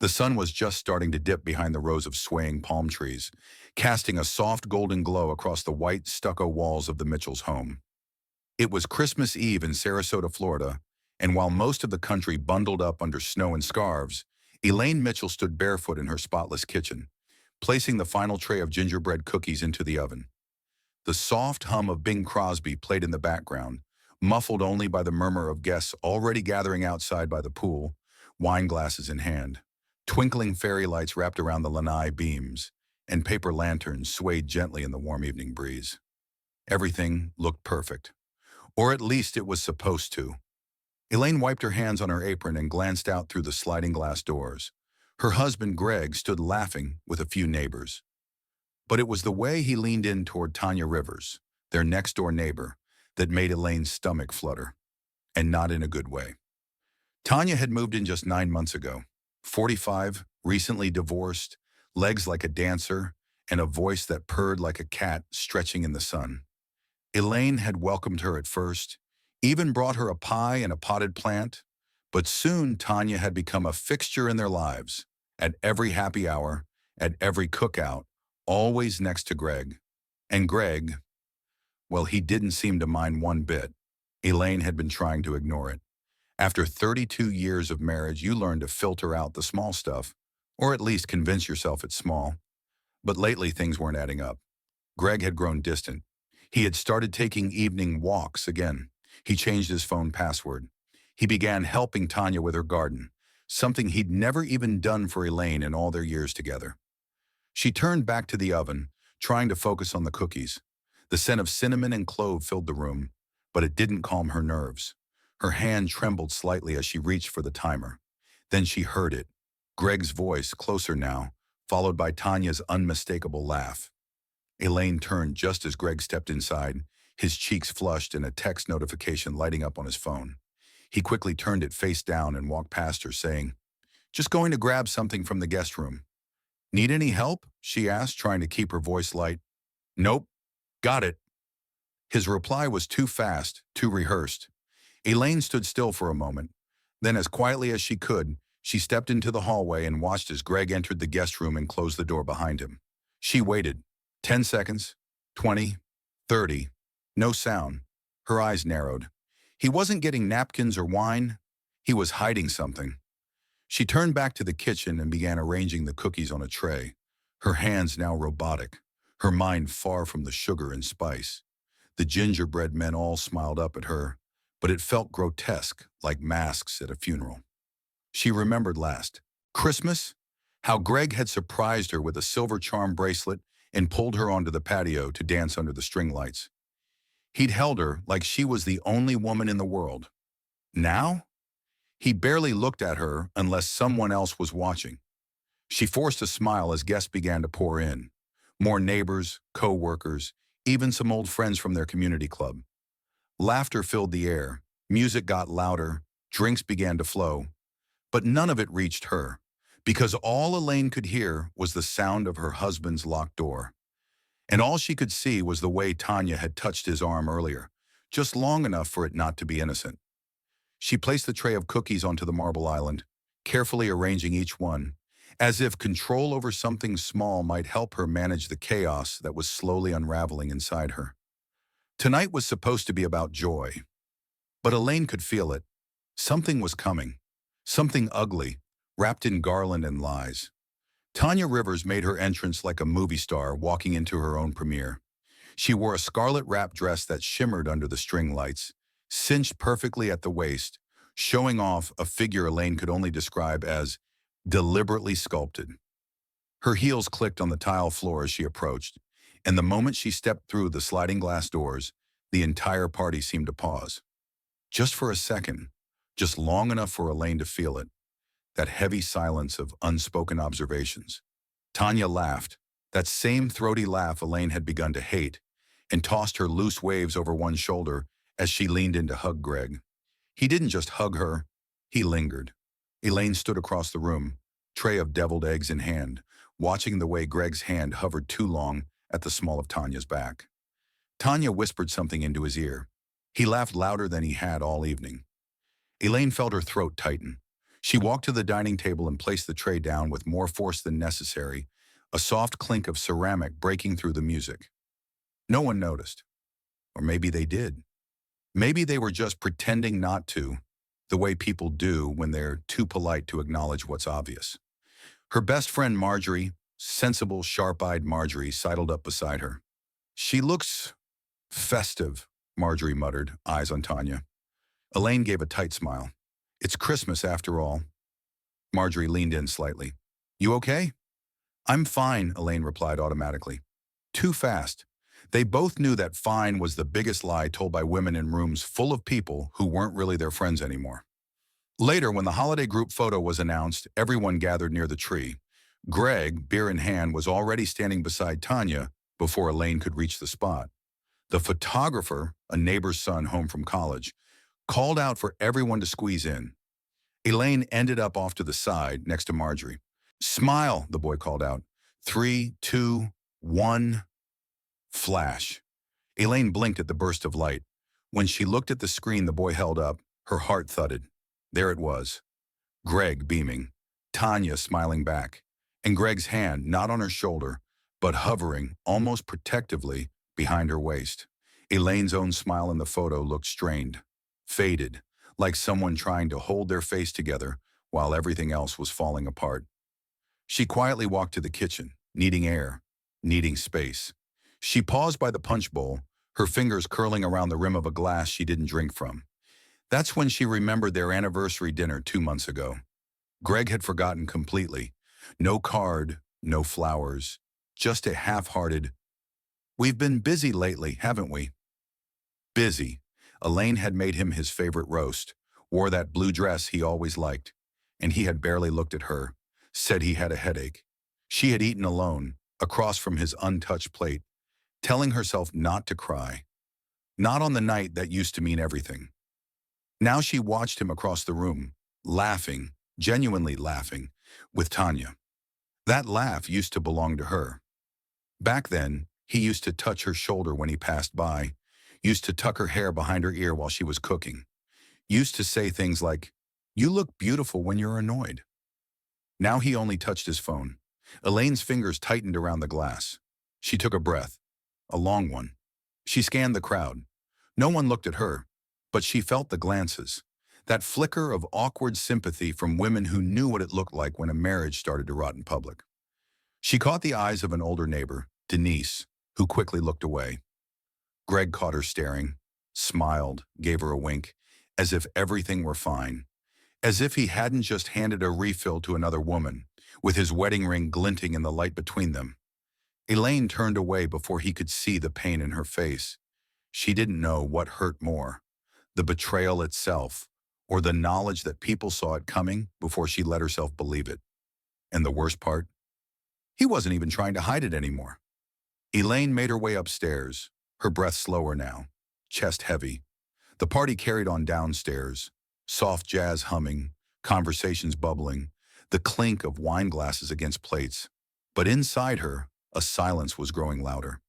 The sun was just starting to dip behind the rows of swaying palm trees, casting a soft golden glow across the white stucco walls of the Mitchells' home. It was Christmas Eve in Sarasota, Florida, and while most of the country bundled up under snow and scarves, Elaine Mitchell stood barefoot in her spotless kitchen, placing the final tray of gingerbread cookies into the oven. The soft hum of Bing Crosby played in the background, muffled only by the murmur of guests already gathering outside by the pool, wine glasses in hand. Twinkling fairy lights wrapped around the lanai beams, and paper lanterns swayed gently in the warm evening breeze. Everything looked perfect. Or at least it was supposed to. Elaine wiped her hands on her apron and glanced out through the sliding glass doors. Her husband, Greg, stood laughing with a few neighbors. But it was the way he leaned in toward Tanya Rivers, their next-door neighbor, that made Elaine's stomach flutter, and not in a good way. Tanya had moved in just 9 months ago, 45, recently divorced, legs like a dancer, and a voice that purred like a cat stretching in the sun. Elaine had welcomed her at first, even brought her a pie and a potted plant, but soon Tanya had become a fixture in their lives, at every happy hour, at every cookout, always next to Greg. And Greg, well, he didn't seem to mind one bit. Elaine had been trying to ignore it. After 32 years of marriage, you learn to filter out the small stuff, or at least convince yourself it's small. But lately, things weren't adding up. Greg had grown distant. He had started taking evening walks again. He changed his phone password. He began helping Tanya with her garden, something he'd never even done for Elaine in all their years together. She turned back to the oven, trying to focus on the cookies. The scent of cinnamon and clove filled the room, but it didn't calm her nerves. Her hand trembled slightly as she reached for the timer. Then she heard it, Greg's voice, closer now, followed by Tanya's unmistakable laugh. Elaine turned just as Greg stepped inside, his cheeks flushed and a text notification lighting up on his phone. He quickly turned it face down and walked past her, saying, "Just going to grab something from the guest room." "Need any help?" she asked, trying to keep her voice light. "Nope. Got it." His reply was too fast, too rehearsed. Elaine stood still for a moment. Then, as quietly as she could, she stepped into the hallway and watched as Greg entered the guest room and closed the door behind him. She waited. 10 seconds, 20, 30. No sound. Her eyes narrowed. He wasn't getting napkins or wine. He was hiding something. She turned back to the kitchen and began arranging the cookies on a tray, her hands now robotic, her mind far from the sugar and spice. The gingerbread men all smiled up at her, but it felt grotesque, like masks at a funeral. She remembered last Christmas, how Greg had surprised her with a silver charm bracelet and pulled her onto the patio to dance under the string lights. He'd held her like she was the only woman in the world. Now? He barely looked at her unless someone else was watching. She forced a smile as guests began to pour in. More neighbors, co-workers, even some old friends from their community club. Laughter filled the air, music got louder, drinks began to flow. But none of it reached her, because all Elaine could hear was the sound of her husband's locked door. And all she could see was the way Tanya had touched his arm earlier, just long enough for it not to be innocent. She placed the tray of cookies onto the marble island, carefully arranging each one, as if control over something small might help her manage the chaos that was slowly unraveling inside her. Tonight was supposed to be about joy, but Elaine could feel it. Something was coming, something ugly, wrapped in garland and lies. Tanya Rivers made her entrance like a movie star walking into her own premiere. She wore a scarlet wrap dress that shimmered under the string lights, cinched perfectly at the waist, showing off a figure Elaine could only describe as deliberately sculpted. Her heels clicked on the tile floor as she approached, and the moment she stepped through the sliding glass doors, the entire party seemed to pause. Just for a second, just long enough for Elaine to feel it, that heavy silence of unspoken observations. Tanya laughed, that same throaty laugh Elaine had begun to hate, and tossed her loose waves over one shoulder as she leaned in to hug Greg. He didn't just hug her, he lingered. Elaine stood across the room, tray of deviled eggs in hand, watching the way Greg's hand hovered too long at the small of Tanya's back. Tanya whispered something into his ear. He laughed louder than he had all evening. Elaine felt her throat tighten. She walked to the dining table and placed the tray down with more force than necessary, a soft clink of ceramic breaking through the music. No one noticed. Or maybe they did. Maybe they were just pretending not to, the way people do when they're too polite to acknowledge what's obvious. Her best friend Marjorie, sensible, sharp-eyed Marjorie, sidled up beside her. "She looks festive," Marjorie muttered, eyes on Tanya. Elaine gave a tight smile. "It's Christmas after all." Marjorie leaned in slightly. "You okay?" "I'm fine," Elaine replied automatically. Too fast. They both knew that fine was the biggest lie told by women in rooms full of people who weren't really their friends anymore. Later, when the holiday group photo was announced, everyone gathered near the tree. Greg, beer in hand, was already standing beside Tanya before Elaine could reach the spot. The photographer, a neighbor's son home from college, called out for everyone to squeeze in. Elaine ended up off to the side, next to Marjorie. "Smile," the boy called out. 3, 2, 1. Flash. Elaine blinked at the burst of light. When she looked at the screen the boy held up, her heart thudded. There it was. Greg beaming, Tanya smiling back, and Greg's hand not on her shoulder, but hovering, almost protectively, behind her waist. Elaine's own smile in the photo looked strained, faded, like someone trying to hold their face together while everything else was falling apart. She quietly walked to the kitchen, needing air, needing space. She paused by the punch bowl, her fingers curling around the rim of a glass she didn't drink from. That's when she remembered their anniversary dinner 2 months ago. Greg had forgotten completely. No card, no flowers, just a half-hearted, "We've been busy lately, haven't we?" Busy. Elaine had made him his favorite roast, wore that blue dress he always liked, and he had barely looked at her, said he had a headache. She had eaten alone, across from his untouched plate, telling herself not to cry. Not on the night that used to mean everything. Now she watched him across the room, laughing, genuinely laughing, with Tanya. That laugh used to belong to her. Back then, he used to touch her shoulder when he passed by, used to tuck her hair behind her ear while she was cooking, used to say things like, "You look beautiful when you're annoyed." Now he only touched his phone. Elaine's fingers tightened around the glass. She took a breath, a long one. She scanned the crowd. No one looked at her, but she felt the glances, that flicker of awkward sympathy from women who knew what it looked like when a marriage started to rot in public. She caught the eyes of an older neighbor, Denise, who quickly looked away. Greg caught her staring, smiled, gave her a wink, as if everything were fine, as if he hadn't just handed a refill to another woman, with his wedding ring glinting in the light between them. Elaine turned away before he could see the pain in her face. She didn't know what hurt more, the betrayal itself, or the knowledge that people saw it coming before she let herself believe it. And the worst part? He wasn't even trying to hide it anymore. Elaine made her way upstairs, her breath slower now, chest heavy. The party carried on downstairs, soft jazz humming, conversations bubbling, the clink of wine glasses against plates. But inside her, a silence was growing louder.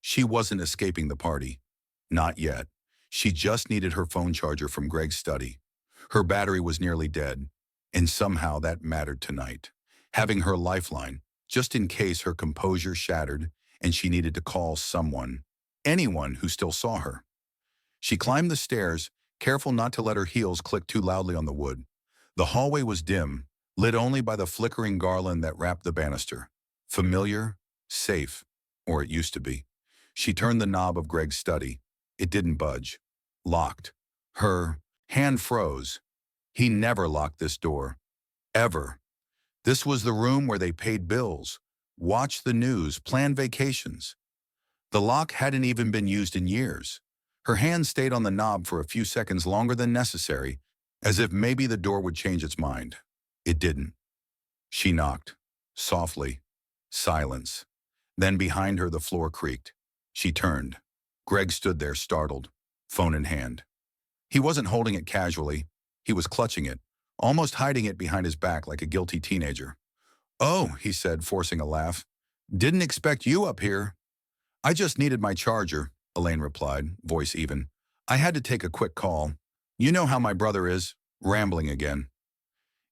She wasn't escaping the party. Not yet. She just needed her phone charger from Greg's study. Her battery was nearly dead, and somehow that mattered tonight. Having her lifeline, just in case her composure shattered and she needed to call someone, anyone who still saw her. She climbed the stairs, careful not to let her heels click too loudly on the wood. The hallway was dim, lit only by the flickering garland that wrapped the banister. Familiar, safe, or it used to be. She turned the knob of Greg's study. It didn't budge. Locked. Her hand froze. He never locked this door. Ever. This was the room where they paid bills, watched the news, planned vacations. The lock hadn't even been used in years. Her hand stayed on the knob for a few seconds longer than necessary, as if maybe the door would change its mind. It didn't. She knocked. Softly. Silence. Then behind her the floor creaked. She turned. Greg stood there startled, phone in hand. He wasn't holding it casually. He was clutching it, almost hiding it behind his back like a guilty teenager. "Oh," he said, forcing a laugh. "Didn't expect you up here." "I just needed my charger," Elaine replied, voice even. "I had to take a quick call. You know how my brother is, rambling again."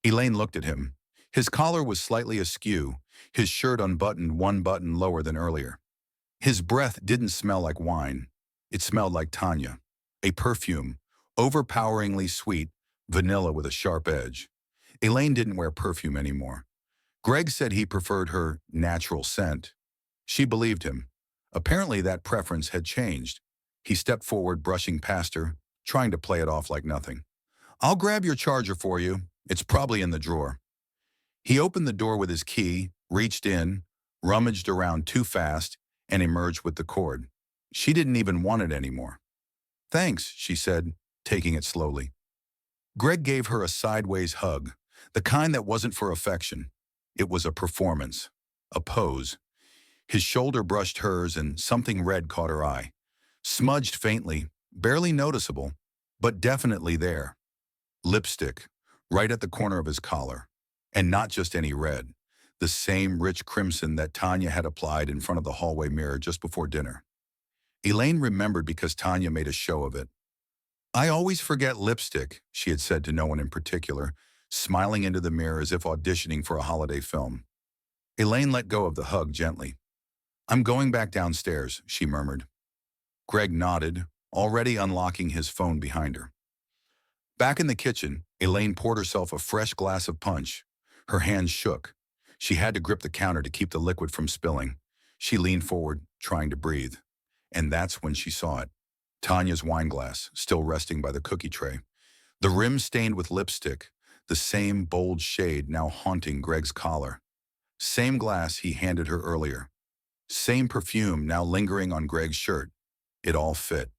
Elaine looked at him. His collar was slightly askew, his shirt unbuttoned one button lower than earlier. His breath didn't smell like wine. It smelled like Tanya, a perfume, overpoweringly sweet, vanilla with a sharp edge. Elaine didn't wear perfume anymore. Greg said he preferred her natural scent. She believed him. Apparently that preference had changed. He stepped forward, brushing past her, trying to play it off like nothing. "I'll grab your charger for you. It's probably in the drawer." He opened the door with his key, reached in, rummaged around too fast, and emerged with the cord. She didn't even want it anymore. "Thanks," she said, taking it slowly. Greg gave her a sideways hug, the kind that wasn't for affection. It was a performance, a pose. His shoulder brushed hers and something red caught her eye. Smudged faintly, barely noticeable, but definitely there. Lipstick, right at the corner of his collar. And not just any red, the same rich crimson that Tanya had applied in front of the hallway mirror just before dinner. Elaine remembered because Tanya made a show of it. "I always forget lipstick," she had said to no one in particular, smiling into the mirror as if auditioning for a holiday film. Elaine let go of the hug gently. "I'm going back downstairs," she murmured. Greg nodded, already unlocking his phone behind her. Back in the kitchen, Elaine poured herself a fresh glass of punch. Her hands shook. She had to grip the counter to keep the liquid from spilling. She leaned forward, trying to breathe. And that's when she saw it. Tanya's wine glass, still resting by the cookie tray. The rim stained with lipstick, the same bold shade now haunting Greg's collar. Same glass he handed her earlier. Same perfume now lingering on Greg's shirt. It all fit.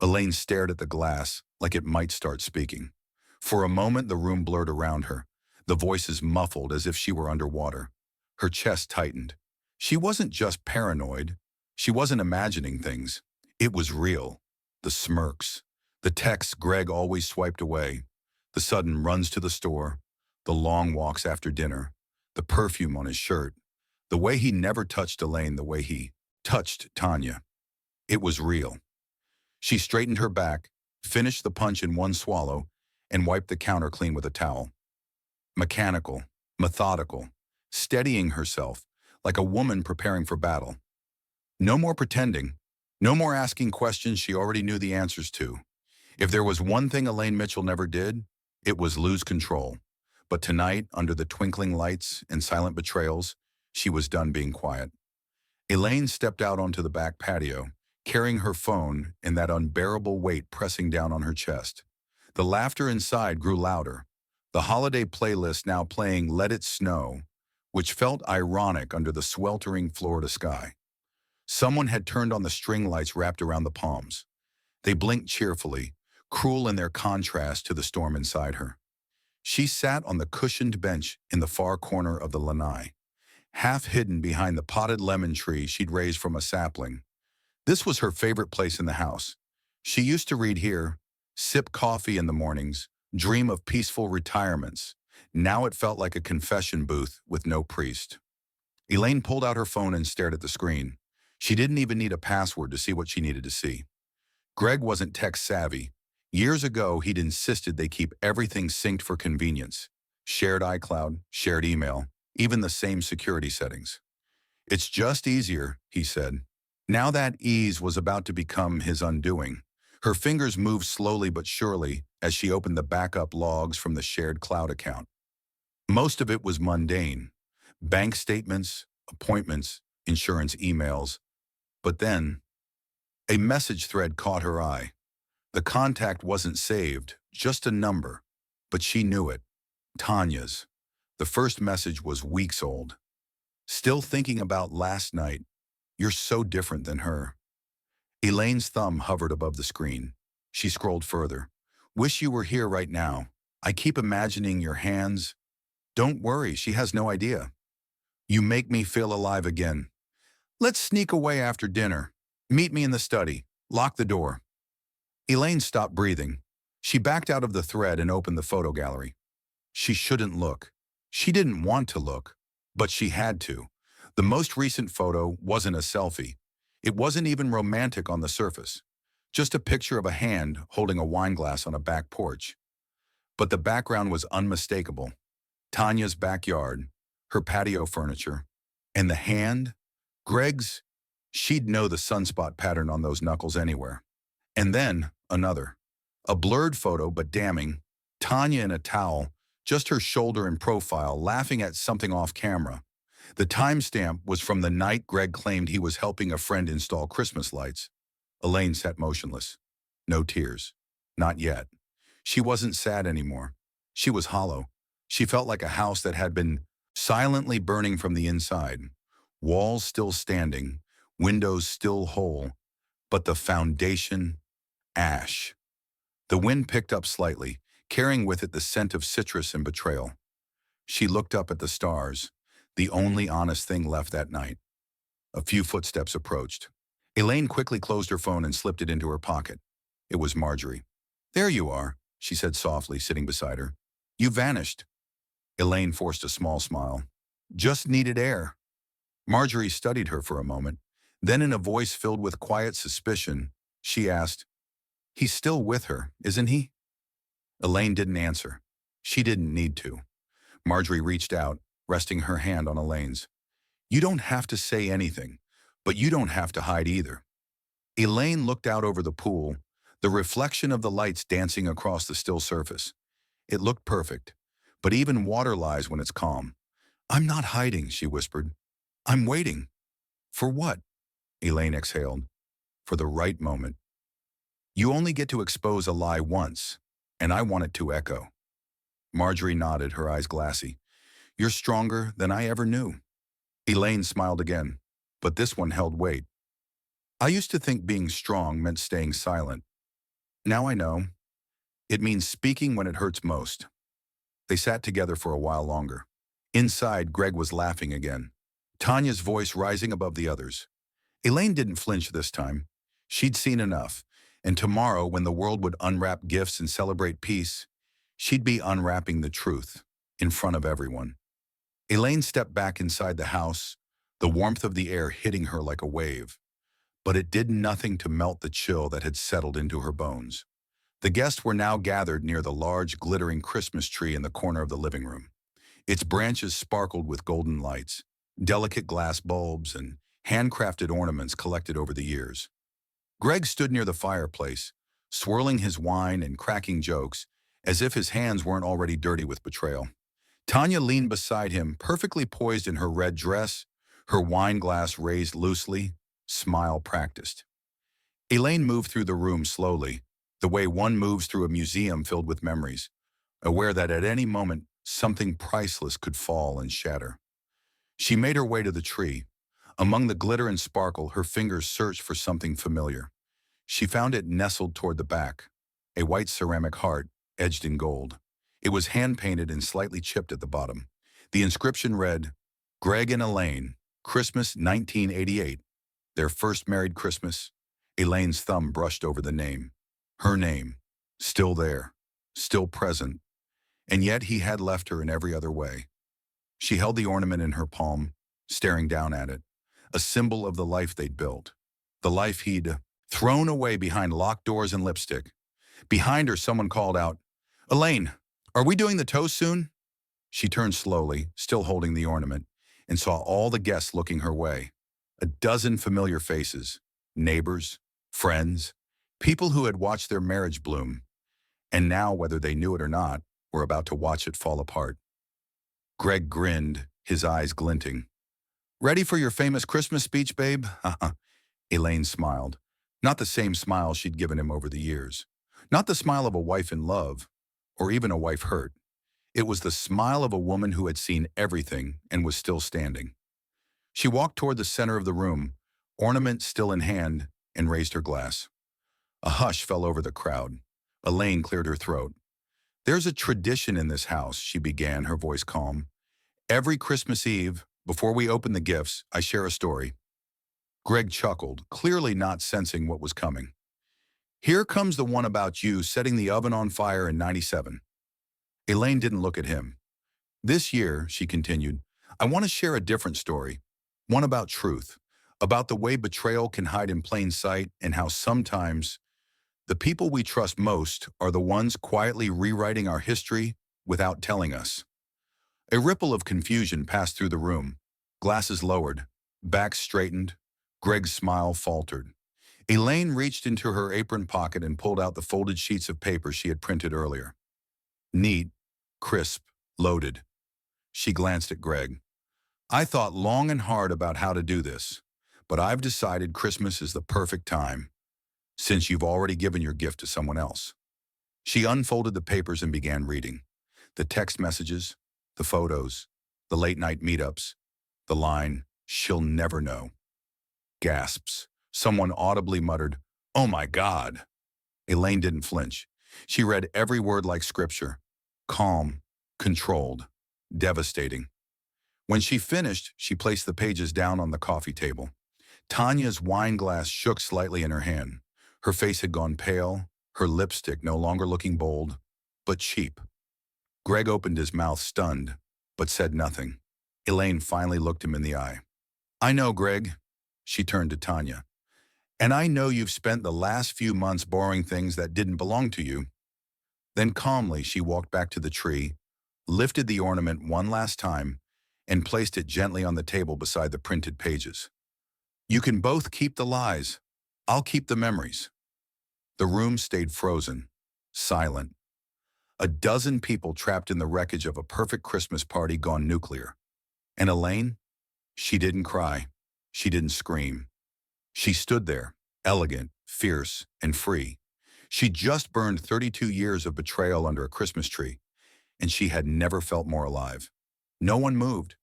Elaine stared at the glass like it might start speaking. For a moment the room blurred around her, the voices muffled as if she were underwater. Her chest tightened. She wasn't just paranoid. She wasn't imagining things. It was real. The smirks. The texts Greg always swiped away. The sudden runs to the store. The long walks after dinner. The perfume on his shirt. The way he never touched Elaine the way he touched Tanya. It was real. She straightened her back, finished the punch in one swallow, and wiped the counter clean with a towel. Mechanical, methodical, steadying herself, like a woman preparing for battle. No more pretending. No more asking questions she already knew the answers to. If there was one thing Elaine Mitchell never did, it was lose control. But tonight, under the twinkling lights and silent betrayals, she was done being quiet. Elaine stepped out onto the back patio, carrying her phone and that unbearable weight pressing down on her chest. The laughter inside grew louder, the holiday playlist now playing Let It Snow, which felt ironic under the sweltering Florida sky. Someone had turned on the string lights wrapped around the palms. They blinked cheerfully, cruel in their contrast to the storm inside her. She sat on the cushioned bench in the far corner of the lanai, half hidden behind the potted lemon tree she'd raised from a sapling. This was her favorite place in the house. She used to read here, sip coffee in the mornings, dream of peaceful retirements. Now it felt like a confession booth with no priest. Elaine pulled out her phone and stared at the screen. She didn't even need a password to see what she needed to see. Greg wasn't tech-savvy. Years ago, he'd insisted they keep everything synced for convenience. Shared iCloud, shared email, even the same security settings. "It's just easier," he said. Now that ease was about to become his undoing. Her fingers moved slowly but surely as she opened the backup logs from the shared cloud account. Most of it was mundane. Bank statements, appointments, insurance emails. But then, a message thread caught her eye. The contact wasn't saved, just a number. But she knew it. Tanya's. The first message was weeks old. "Still thinking about last night. You're so different than her." Elaine's thumb hovered above the screen. She scrolled further. "Wish you were here right now. I keep imagining your hands." "Don't worry, she has no idea." "You make me feel alive again. Let's sneak away after dinner. Meet me in the study. Lock the door." Elaine stopped breathing. She backed out of the thread and opened the photo gallery. She shouldn't look. She didn't want to look, but she had to. The most recent photo wasn't a selfie. It wasn't even romantic on the surface. Just a picture of a hand holding a wine glass on a back porch. But the background was unmistakable. Tanya's backyard, her patio furniture, and the hand, Greg's, she'd know the sunspot pattern on those knuckles anywhere. And then another. A blurred photo, but damning. Tanya in a towel, just her shoulder and profile, laughing at something off camera. The timestamp was from the night Greg claimed he was helping a friend install Christmas lights. Elaine sat motionless. No tears. Not yet. She wasn't sad anymore. She was hollow. She felt like a house that had been silently burning from the inside. Walls still standing, windows still whole, but the foundation, ash. The wind picked up slightly, carrying with it the scent of citrus and betrayal. She looked up at the stars, the only honest thing left that night. A few footsteps approached. Elaine quickly closed her phone and slipped it into her pocket. It was Marjorie. "There you are," she said softly, sitting beside her. "You vanished." Elaine forced a small smile. "Just needed air." Marjorie studied her for a moment. Then in a voice filled with quiet suspicion, she asked, "He's still with her, isn't he?" Elaine didn't answer. She didn't need to. Marjorie reached out, resting her hand on Elaine's. "You don't have to say anything, but you don't have to hide either." Elaine looked out over the pool, the reflection of the lights dancing across the still surface. It looked perfect, but even water lies when it's calm. "I'm not hiding," she whispered. "I'm waiting." "For what?" Elaine exhaled. "For the right moment. You only get to expose a lie once, and I want it to echo." Marjorie nodded, her eyes glassy. "You're stronger than I ever knew." Elaine smiled again, but this one held weight. "I used to think being strong meant staying silent. Now I know. It means speaking when it hurts most." They sat together for a while longer. Inside, Greg was laughing again, Tanya's voice rising above the others. Elaine didn't flinch this time. She'd seen enough, and tomorrow, when the world would unwrap gifts and celebrate peace, she'd be unwrapping the truth in front of everyone. Elaine stepped back inside the house, the warmth of the air hitting her like a wave. But it did nothing to melt the chill that had settled into her bones. The guests were now gathered near the large, glittering Christmas tree in the corner of the living room. Its branches sparkled with golden lights, delicate glass bulbs, and handcrafted ornaments collected over the years. Greg stood near the fireplace, swirling his wine and cracking jokes, as if his hands weren't already dirty with betrayal. Tanya leaned beside him, perfectly poised in her red dress, her wine glass raised loosely, smile practiced. Elaine moved through the room slowly, the way one moves through a museum filled with memories, aware that at any moment something priceless could fall and shatter. She made her way to the tree. Among the glitter and sparkle, her fingers searched for something familiar. She found it nestled toward the back, a white ceramic heart edged in gold. It was hand-painted and slightly chipped at the bottom. The inscription read, "Greg and Elaine, Christmas 1988. Their first married Christmas." Elaine's thumb brushed over the name. Her name, still there, still present. And yet he had left her in every other way. She held the ornament in her palm, staring down at it, a symbol of the life they'd built, the life he'd thrown away behind locked doors and lipstick. Behind her, someone called out, "Elaine, are we doing the toast soon?" She turned slowly, still holding the ornament, and saw all the guests looking her way. A dozen familiar faces, neighbors, friends, people who had watched their marriage bloom, and now, whether they knew it or not, were about to watch it fall apart. Greg grinned, his eyes glinting. "Ready for your famous Christmas speech, babe?" Elaine smiled. Not the same smile she'd given him over the years. Not the smile of a wife in love, or even a wife hurt. It was the smile of a woman who had seen everything and was still standing. She walked toward the center of the room, ornament still in hand, and raised her glass. A hush fell over the crowd. Elaine cleared her throat. "There's a tradition in this house," she began, her voice calm. "Every Christmas Eve, before we open the gifts, I share a story." Greg chuckled, clearly not sensing what was coming. "Here comes the one about you setting the oven on fire in '97. Elaine didn't look at him. "This year," she continued, "I want to share a different story. One about truth, about the way betrayal can hide in plain sight and how sometimes the people we trust most are the ones quietly rewriting our history without telling us." A ripple of confusion passed through the room. Glasses lowered, backs straightened. Greg's smile faltered. Elaine reached into her apron pocket and pulled out the folded sheets of paper she had printed earlier. Neat, crisp, loaded. She glanced at Greg. I thought long and hard about how to do this, but I've decided Christmas is the perfect time, since you've already given your gift to someone else. She unfolded the papers and began reading. The text messages, the photos, the late-night meetups, the line, "She'll never know." Gasps. Someone audibly muttered, "Oh my God." Elaine didn't flinch. She read every word like scripture. Calm, controlled, devastating. When she finished, she placed the pages down on the coffee table. Tanya's wine glass shook slightly in her hand. Her face had gone pale, her lipstick no longer looking bold, but cheap. Greg opened his mouth stunned, but said nothing. Elaine finally looked him in the eye. I know, Greg. She turned to Tanya. And I know you've spent the last few months borrowing things that didn't belong to you. Then calmly she walked back to the tree, lifted the ornament one last time, and placed it gently on the table beside the printed pages. You can both keep the lies. I'll keep the memories. The room stayed frozen, silent. A dozen people trapped in the wreckage of a perfect Christmas party gone nuclear. And Elaine? She didn't cry. She didn't scream. She stood there, elegant, fierce, and free. She'd just burned 32 years of betrayal under a Christmas tree, and she had never felt more alive. No one moved.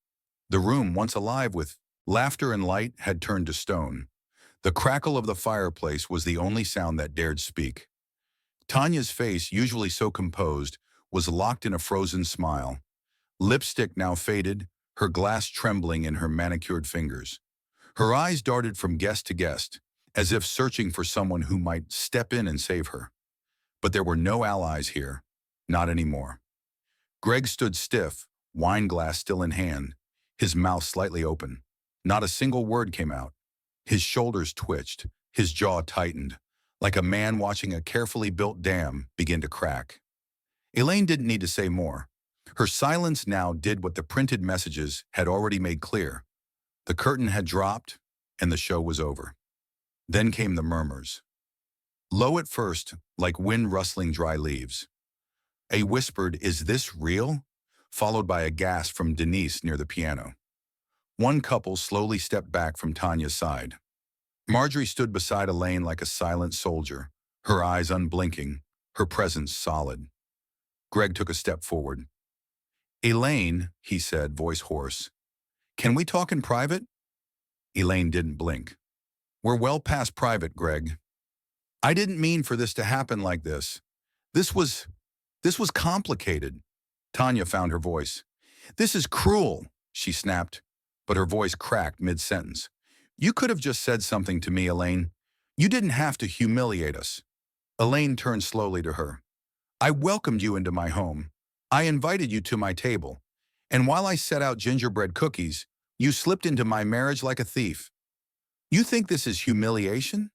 The room, once alive with laughter and light, had turned to stone. The crackle of the fireplace was the only sound that dared speak. Tanya's face, usually so composed, was locked in a frozen smile. Lipstick now faded, her glass trembling in her manicured fingers. Her eyes darted from guest to guest, as if searching for someone who might step in and save her. But there were no allies here, not anymore. Greg stood stiff, wine glass still in hand, his mouth slightly open. Not a single word came out. His shoulders twitched, his jaw tightened, like a man watching a carefully built dam begin to crack. Elaine didn't need to say more. Her silence now did what the printed messages had already made clear. The curtain had dropped, and the show was over. Then came the murmurs. Low at first, like wind rustling dry leaves. A whispered, "Is this real?" followed by a gasp from Denise near the piano. One couple slowly stepped back from Tanya's side. Marjorie stood beside Elaine like a silent soldier, her eyes unblinking, her presence solid. Greg took a step forward. "Elaine," he said, voice hoarse, "can we talk in private?" Elaine didn't blink. "We're well past private, Greg. I didn't mean for this to happen like this. This was complicated." Tanya found her voice. "This is cruel," she snapped, but her voice cracked mid-sentence. "You could have just said something to me, Elaine. You didn't have to humiliate us." Elaine turned slowly to her. "I welcomed you into my home. I invited you to my table. And while I set out gingerbread cookies, you slipped into my marriage like a thief. You think this is humiliation?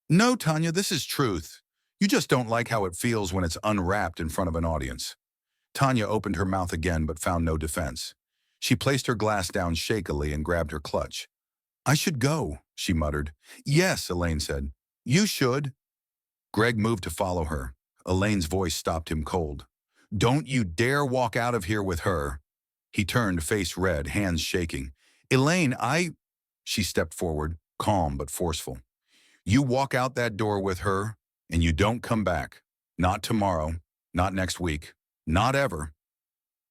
No, Tanya, this is truth. You just don't like how it feels when it's unwrapped in front of an audience." Tanya opened her mouth again but found no defense. She placed her glass down shakily and grabbed her clutch. "I should go," she muttered. "Yes," Elaine said. "You should." Greg moved to follow her. Elaine's voice stopped him cold. "Don't you dare walk out of here with her." He turned, face red, hands shaking. "Elaine, She stepped forward, calm but forceful. "You walk out that door with her, and you don't come back. Not tomorrow, not next week, not ever."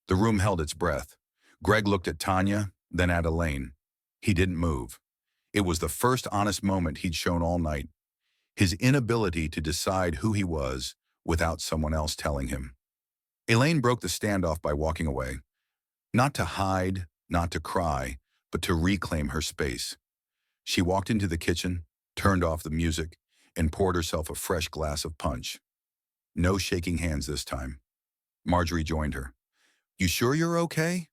The room held its breath. Greg looked at Tanya, then at Elaine. He didn't move. It was the first honest moment he'd shown all night. His inability to decide who he was without someone else telling him. Elaine broke the standoff by walking away. Not to hide, not to cry, but to reclaim her space. She walked into the kitchen, turned off the music, and poured herself a fresh glass of punch. No shaking hands this time. Marjorie joined her. "You sure you're okay?"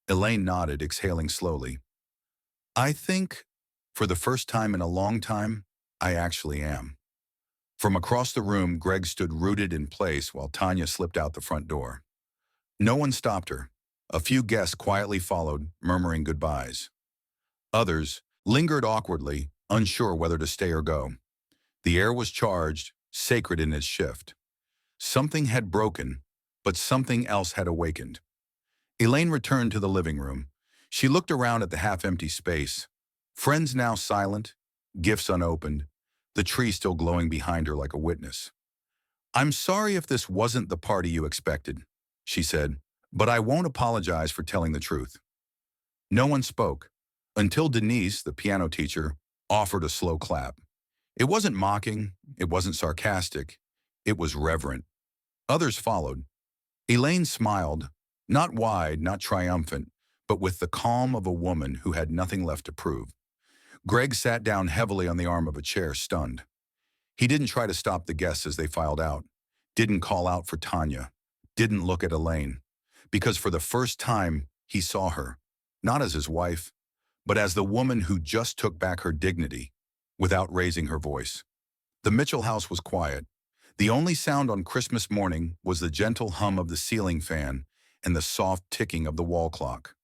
Elaine nodded, exhaling slowly. "I think, for the first time in a long time, I actually am." From across the room, Greg stood rooted in place while Tanya slipped out the front door. No one stopped her. A few guests quietly followed, murmuring goodbyes. Others lingered awkwardly, unsure whether to stay or go. The air was charged, sacred in its shift. Something had broken, but something else had awakened. Elaine returned to the living room. She looked around at the half-empty space. Friends now silent, gifts unopened, the tree still glowing behind her like a witness. "I'm sorry if this wasn't the party you expected," she said, "but I won't apologize for telling the truth." No one spoke, until Denise, the piano teacher, offered a slow clap. It wasn't mocking, it wasn't sarcastic, it was reverent. Others followed. Elaine smiled, not wide, not triumphant, but with the calm of a woman who had nothing left to prove. Greg sat down heavily on the arm of a chair, stunned. He didn't try to stop the guests as they filed out, didn't call out for Tanya, didn't look at Elaine, because for the first time he saw her, not as his wife, but as the woman who just took back her dignity without raising her voice. The Mitchell house was quiet. The only sound on Christmas morning was the gentle hum of the ceiling fan and the soft ticking of the wall clock.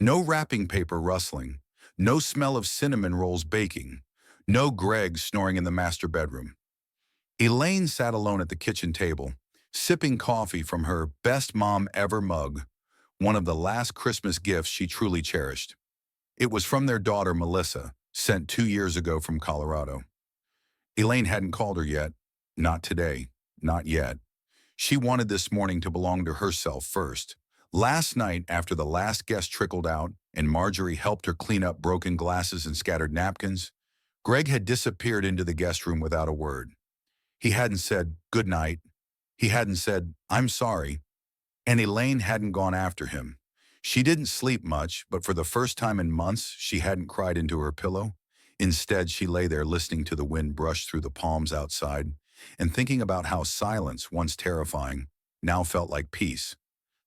No wrapping paper rustling, no smell of cinnamon rolls baking, no Greg snoring in the master bedroom. Elaine sat alone at the kitchen table, sipping coffee from her best mom ever mug, one of the last Christmas gifts she truly cherished. It was from their daughter Melissa, sent 2 years ago from Colorado. Elaine hadn't called her yet. Not today. Not yet. She wanted this morning to belong to herself first. Last night, after the last guest trickled out and Marjorie helped her clean up broken glasses and scattered napkins, Greg had disappeared into the guest room without a word. He hadn't said, "Good night." He hadn't said, "I'm sorry." And Elaine hadn't gone after him. She didn't sleep much, but for the first time in months, she hadn't cried into her pillow. Instead, she lay there listening to the wind brush through the palms outside and thinking about how silence, once terrifying, now felt like peace.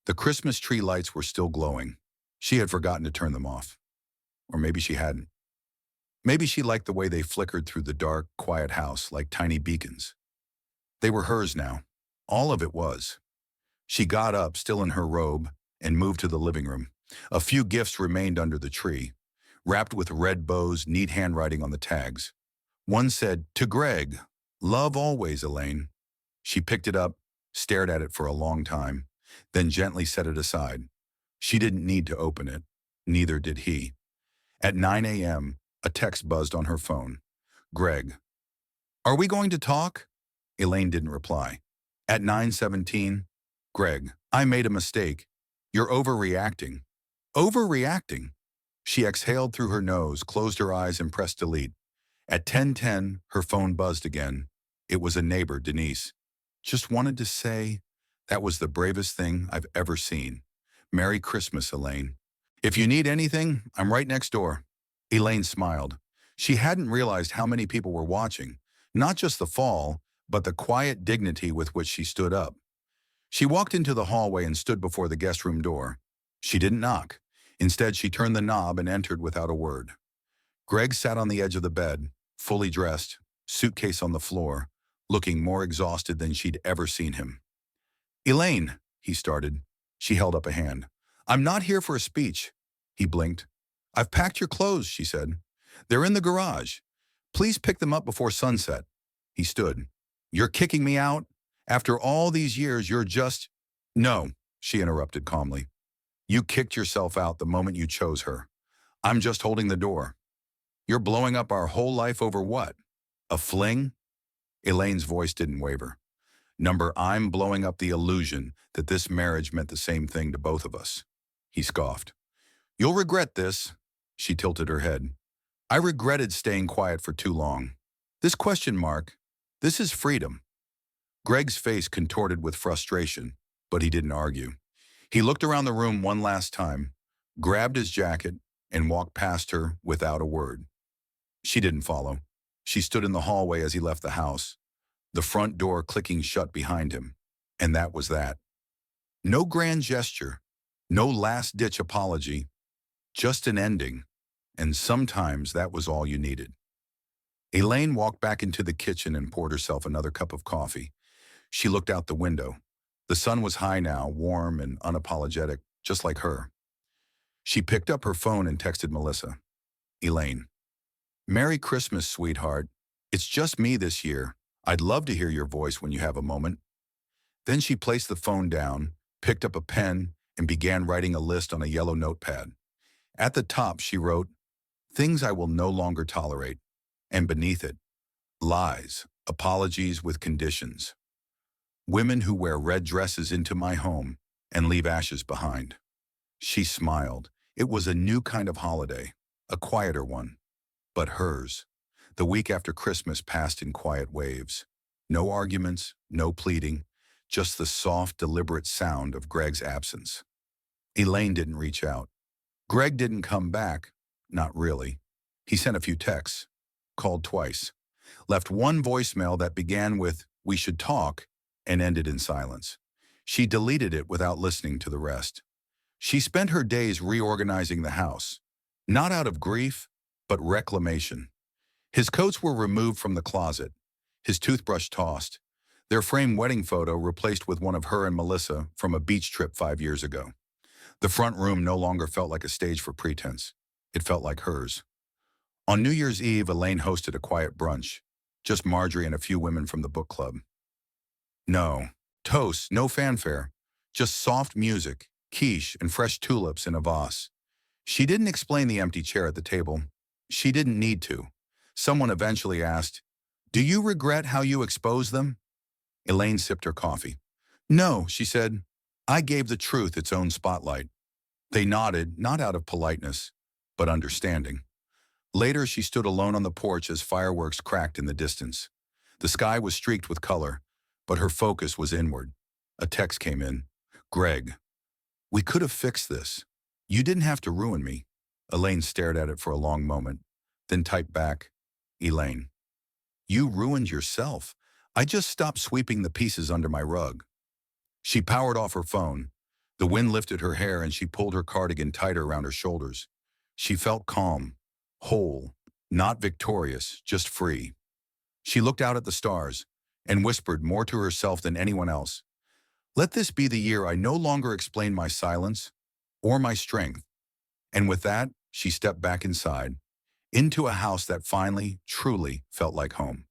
The Christmas tree lights were still glowing. She had forgotten to turn them off. Or maybe she hadn't. Maybe she liked the way they flickered through the dark, quiet house like tiny beacons. They were hers now. All of it was. She got up, still in her robe, and moved to the living room. A few gifts remained under the tree, wrapped with red bows, neat handwriting on the tags. One said, "To Greg, love always, Elaine." She picked it up, stared at it for a long time, then gently set it aside. She didn't need to open it. Neither did he. At 9 a.m., a text buzzed on her phone. "Greg, are we going to talk?" Elaine didn't reply. At 9:17, "Greg, I made a mistake. You're overreacting." Overreacting? She exhaled through her nose, closed her eyes, and pressed delete. At 10:10, her phone buzzed again. It was a neighbor, Denise. "Just wanted to say that was the bravest thing I've ever seen. Merry Christmas, Elaine. If you need anything, I'm right next door." Elaine smiled. She hadn't realized how many people were watching, not just the fall, but the quiet dignity with which she stood up. She walked into the hallway and stood before the guest room door. She didn't knock. Instead, she turned the knob and entered without a word. Greg sat on the edge of the bed, fully dressed, suitcase on the floor, looking more exhausted than she'd ever seen him. "Elaine," he started. She held up a hand. "I'm not here for a speech." He blinked. "I've packed your clothes," she said. "They're in the garage. Please pick them up before sunset." He stood. "You're kicking me out? After all these years, you're just—" "No," she interrupted calmly. "You kicked yourself out the moment you chose her. I'm just holding the door. You're blowing up our whole life over what? A fling?" Elaine's voice didn't waver. I'm blowing up the illusion that this marriage meant the same thing to both of us." He scoffed. "You'll regret this." She tilted her head. "I regretted staying quiet for too long. This question mark, this is freedom." Greg's face contorted with frustration, but he didn't argue. He looked around the room one last time, grabbed his jacket, and walked past her without a word. She didn't follow. She stood in the hallway as he left the house, the front door clicking shut behind him, and that was that. No grand gesture, no last-ditch apology, just an ending, and sometimes that was all you needed. Elaine walked back into the kitchen and poured herself another cup of coffee. She looked out the window. The sun was high now, warm and unapologetic, just like her. She picked up her phone and texted Melissa. Elaine. Merry Christmas, sweetheart. It's just me this year. I'd love to hear your voice when you have a moment. Then she placed the phone down, picked up a pen, and began writing a list on a yellow notepad. At the top, she wrote, "Things I will no longer tolerate." And beneath it, "Lies, apologies with conditions. Women who wear red dresses into my home and leave ashes behind." She smiled. It was a new kind of holiday, a quieter one. But hers. The week after Christmas passed in quiet waves. No arguments, no pleading, just the soft, deliberate sound of Greg's absence. Elaine didn't reach out. Greg didn't come back, not really. He sent a few texts, called twice, left one voicemail that began with, "We should talk," and ended in silence. She deleted it without listening to the rest. She spent her days reorganizing the house, not out of grief, but reclamation. His coats were removed from the closet, his toothbrush tossed, their framed wedding photo replaced with one of her and Melissa from a beach trip 5 years ago. The front room no longer felt like a stage for pretense. It felt like hers. On New Year's Eve, Elaine hosted a quiet brunch, just Marjorie and a few women from the book club. No toasts, no fanfare, just soft music, quiche, and fresh tulips in a vase. She didn't explain the empty chair at the table. She didn't need to. Someone eventually asked, "Do you regret how you exposed them?" Elaine sipped her coffee. "No," she said. "I gave the truth its own spotlight." They nodded, not out of politeness, but understanding. Later, she stood alone on the porch as fireworks cracked in the distance. The sky was streaked with color, but her focus was inward. A text came in. "Greg, we could have fixed this. You didn't have to ruin me." Elaine stared at it for a long moment, then typed back, "Elaine, you ruined yourself. I just stopped sweeping the pieces under my rug." She powered off her phone. The wind lifted her hair and she pulled her cardigan tighter around her shoulders. She felt calm, whole, not victorious, just free. She looked out at the stars and whispered more to herself than anyone else, "Let this be the year I no longer explain my silence or my strength." And with that, she stepped back inside, into a house that finally, truly felt like home.